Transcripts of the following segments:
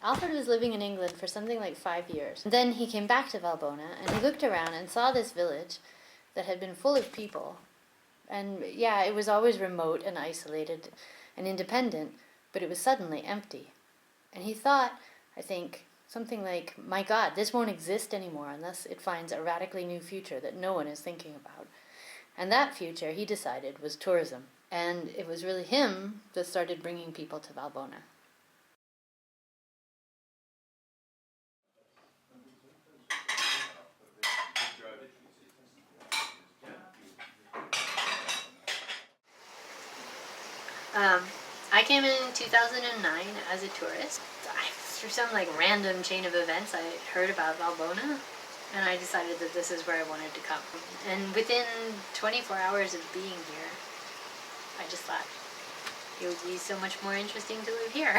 Alfred was living in England for something like 5 years. Then he came back to Valbona, and he looked around and saw this village that had been full of people. And yeah, it was always remote and isolated and independent, but it was suddenly empty. And he thought, I think, something like, my God, this won't exist anymore unless it finds a radically new future that no one is thinking about. And that future, he decided, was tourism. And it was really him that started bringing people to Valbona. I came in 2009 as a tourist. Through some random chain of events, I heard about Valbona, and I decided that this is where I wanted to come. And within 24 hours of being here, I just thought it would be so much more interesting to live here.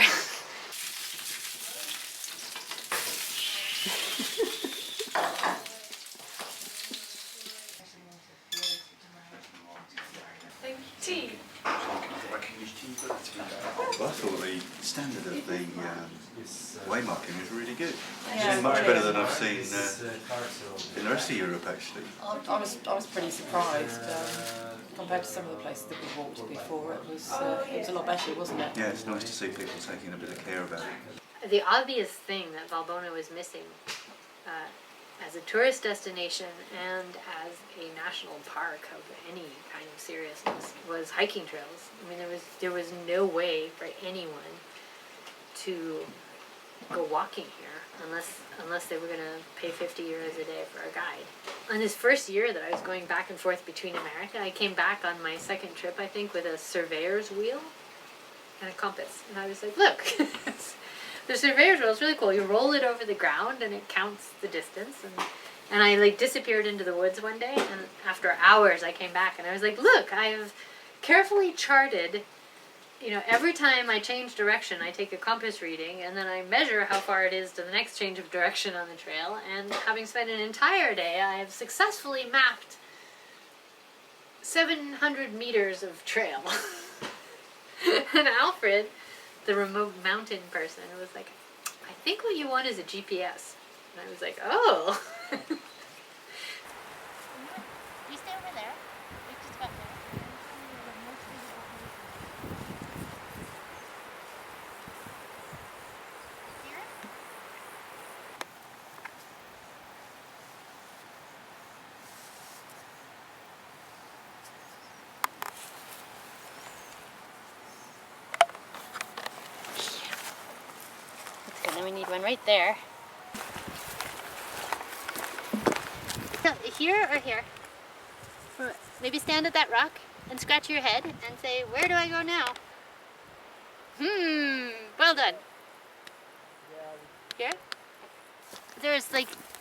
Tea. Well, I thought the standard of the waymarking was really good. Yeah, much better than I've seen in the rest of Europe, actually. I was pretty surprised compared to some of the places that we walked before. It was a lot better, wasn't it? Yeah, it's nice to see people taking a bit of care about it. The obvious thing that Valbona was missing as a tourist destination and as a national park of any kind of seriousness was hiking trails. I mean, there was no way for anyone to go walking here unless they were going to pay 50 euros a day for a guide. On this first year that I was going back and forth between America, I came back on my second trip, I think, with a surveyor's wheel and a compass. And I was like, look, the surveyor's wheel is really cool. You roll it over the ground and it counts the distance. And I disappeared into the woods one day, and after hours I came back and I was like, look, I've carefully charted, every time I change direction I take a compass reading and then I measure how far it is to the next change of direction on the trail, and having spent an entire day I have successfully mapped 700 meters of trail. And Alfred, the remote mountain person, was like, I think what you want is a GPS. And I was like, oh. You stay over there. We just got there. Here? That's good. Then we need one right there. Here or here? Maybe stand at that rock and scratch your head and say, where do I go now? Well done. Here? There's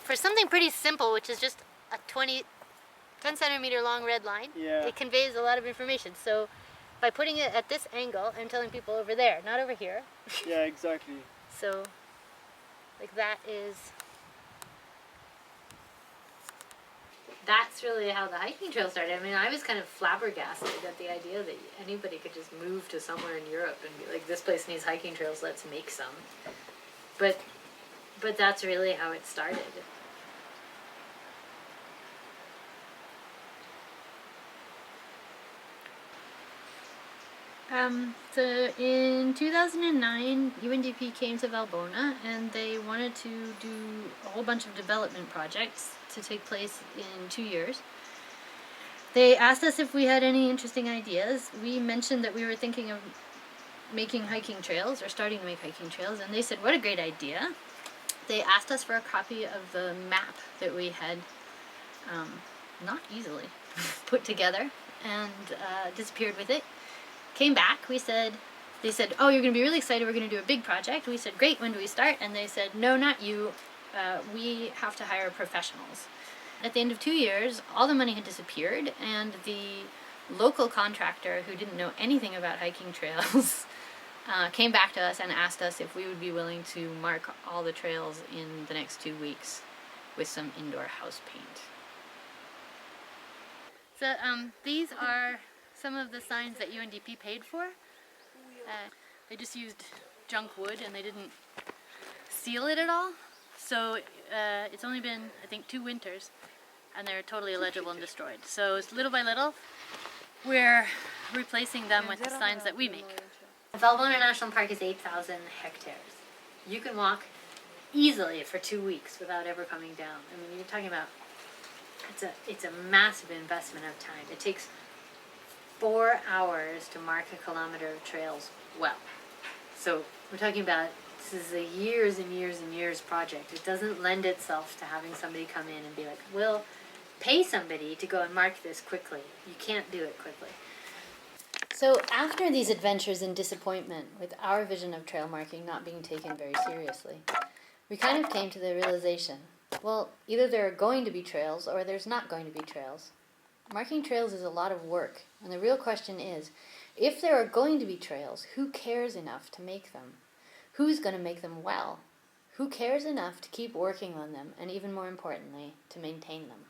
for something pretty simple, which is just a 10 centimeter long red line, it conveys a lot of information. So by putting it at this angle, I'm telling people over there, not over here. Yeah, exactly. So that is... That's really how the hiking trail started. I mean, I was kind of flabbergasted at the idea that anybody could just move to somewhere in Europe and be like, this place needs hiking trails, let's make some. But that's really how it started. So in 2009, UNDP came to Valbona and they wanted to do a whole bunch of development projects to take place in 2 years. They asked us if we had any interesting ideas. We mentioned that we were thinking of making hiking trails or starting to make hiking trails, and they said, what a great idea. They asked us for a copy of the map that we had not easily put together and disappeared with it. Came back, they said, oh, you're going to be really excited, we're going to do a big project. We said, great, when do we start? And they said, no, not you, we have to hire professionals. At the end of 2 years, all the money had disappeared, and the local contractor who didn't know anything about hiking trails came back to us and asked us if we would be willing to mark all the trails in the next 2 weeks with some indoor house paint. So these are some of the signs that UNDP paid for. They just used junk wood and they didn't seal it at all. So it's only been, I think, 2 winters, and they're totally illegible and destroyed. So little by little, we're replacing them with the signs that we make. Valbona National Park is 8,000 hectares. You can walk easily for 2 weeks without ever coming down. I mean, you're talking about, it's a massive investment of time. It takes 4 hours to mark a kilometer of trails well. So we're talking about, this is a years and years and years project. It doesn't lend itself to having somebody come in and be like, we'll pay somebody to go and mark this quickly. You can't do it quickly. So after these adventures in disappointment with our vision of trail marking not being taken very seriously, we kind of came to the realization, well, either there are going to be trails or there's not going to be trails. Marking trails is a lot of work, and the real question is, if there are going to be trails, who cares enough to make them? Who's going to make them well? Who cares enough to keep working on them, and even more importantly, to maintain them?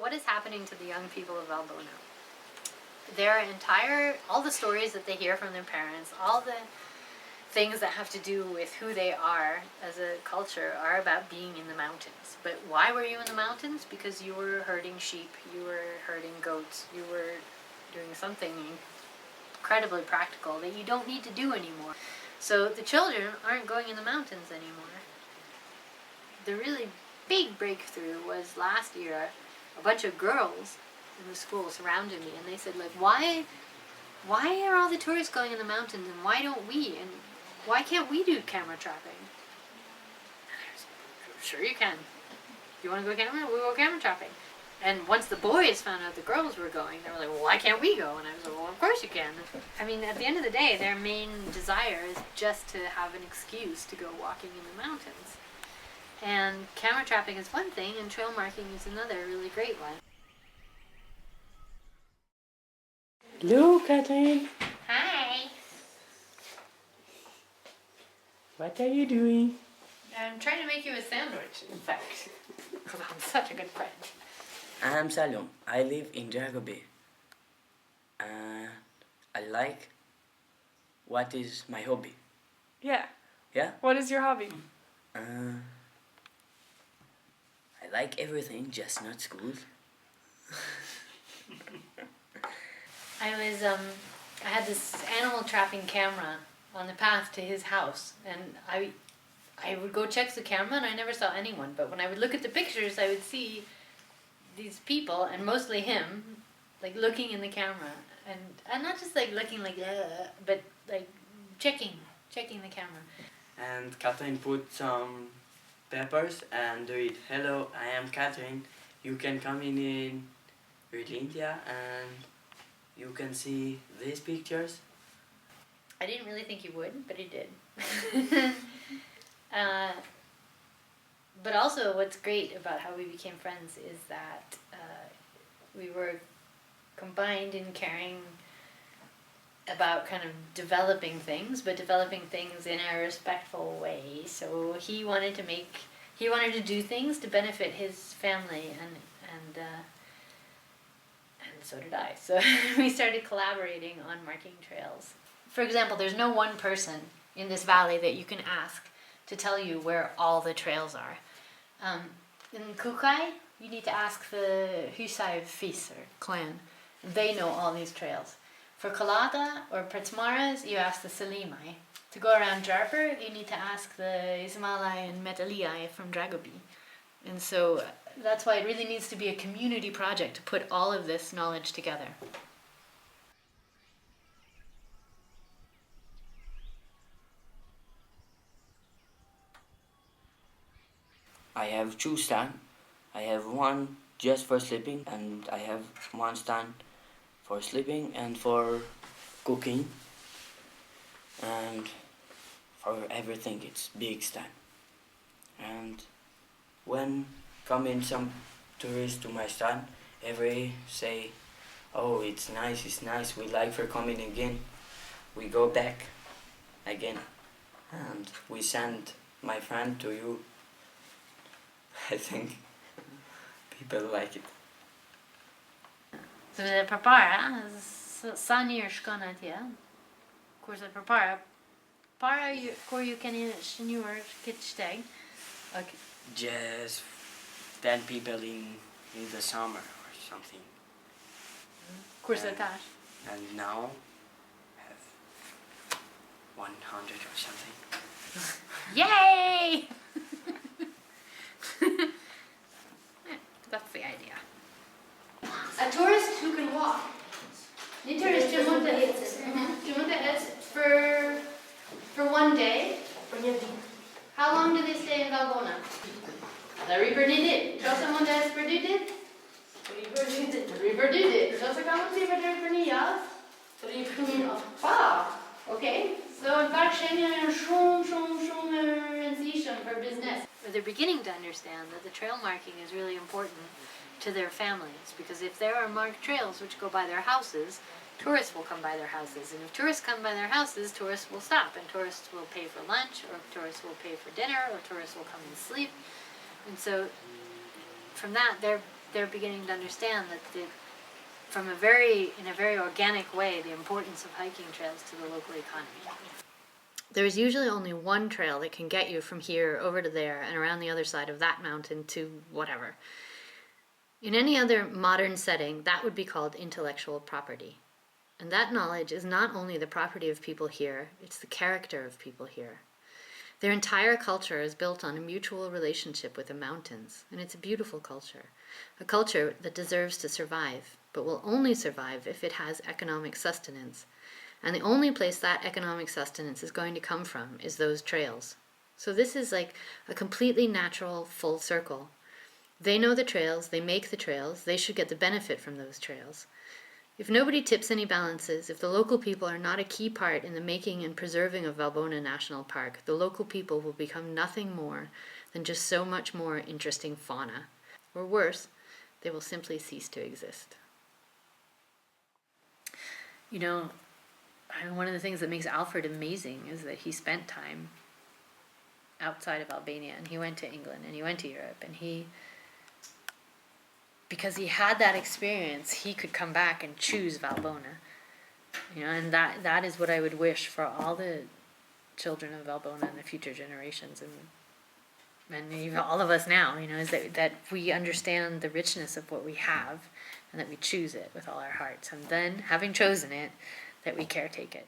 What is happening to the young people of Valbona? All the stories that they hear from their parents, all the things that have to do with who they are as a culture are about being in the mountains. But why were you in the mountains? Because you were herding sheep, you were herding goats, you were doing something incredibly practical that you don't need to do anymore. So the children aren't going in the mountains anymore. The really big breakthrough was last year. A bunch of girls in the school surrounded me, and they said, like, why are all the tourists going in the mountains, and why don't we? And why can't we do camera trapping? And I was like, sure you can. You want to go camera? We'll go camera trapping. And once the boys found out the girls were going, they were like, well, why can't we go? And I was like, well, of course you can. I mean, at the end of the day, their main desire is just to have an excuse to go walking in the mountains. And camera trapping is one thing, and trail marking is another really great one. Hello, Kathleen. Hi! What are you doing? I'm trying to make you a sandwich, in fact, because I'm such a good friend. I'm Salom. I live in Dragobe. I like what is my hobby. Yeah. Yeah? What is your hobby? I like everything, just not school. I had this animal trapping camera on the path to his house, and I would go check the camera and I never saw anyone, but when I would look at the pictures I would see these people, and mostly him, like looking in the camera, and not just like looking like but like checking the camera. And Catherine put some peppers and read, hello, I am Catherine, you can come in India and you can see these pictures. I didn't really think he would, but he did. But also what's great about how we became friends is that we were combined in caring about kind of developing things, but developing things in a respectful way. So he wanted to do things to benefit his family, and so did I. So we started collaborating on marking trails. For example, there's no one person in this valley that you can ask to tell you where all the trails are. In Kukai, you need to ask the Husai Fis or clan. They know all these trails. For Kalata or Pretsmaras, you ask the Salimai. To go around Jarper, you need to ask the Ismailai and Metaliai from Dragobi. And so that's why it really needs to be a community project to put all of this knowledge together. I have 2 stands. I have one just for sleeping, and I have one stand for sleeping and for cooking, and for everything it's big stand. And when coming some tourists to my stand, every say, oh, it's nice, we like for coming again. We go back again, and we send my friend to you. I think people like it. So the prepara, sanir shkanatia, course the prepara, para you, kor you can shinur kitsteg. Okay. Just 10 people in the summer or something. Course the cash. And now have 100 or something. Yay! That's the idea. A tourist who can walk. The tourist for one day. How long do they stay in Valbona? The Reaper did it. Show someone that's produced it. Reaper did it. Show someone that's produced it. Wow. Okay. So in fact, for business. They're beginning to understand that the trail marking is really important to their families, because if there are marked trails which go by their houses, tourists will come by their houses, and if tourists come by their houses, tourists will stop, and tourists will pay for lunch, or tourists will pay for dinner, or tourists will come and sleep. And so from that, they're beginning to understand that in a very organic way, the importance of hiking trails to the local economy. There's usually only one trail that can get you from here over to there and around the other side of that mountain to whatever. In any other modern setting, that would be called intellectual property. And that knowledge is not only the property of people here, it's the character of people here. Their entire culture is built on a mutual relationship with the mountains, and it's a beautiful culture. A culture that deserves to survive, but will only survive if it has economic sustenance. And the only place that economic sustenance is going to come from is those trails. So this is like a completely natural full circle. They know the trails, they make the trails, they should get the benefit from those trails. If nobody tips any balances, if the local people are not a key part in the making and preserving of Valbona National Park, the local people will become nothing more than just so much more interesting fauna. Or worse, they will simply cease to exist. You know, one of the things that makes Alfred amazing is that he spent time outside of Albania, and he went to England, and he went to Europe, and because he had that experience, he could come back and choose Valbona. You know, and that is what I would wish for all the children of Valbona and the future generations, and even all of us now, you know, is that we understand the richness of what we have, and that we choose it with all our hearts, and then, having chosen it, that we caretake it.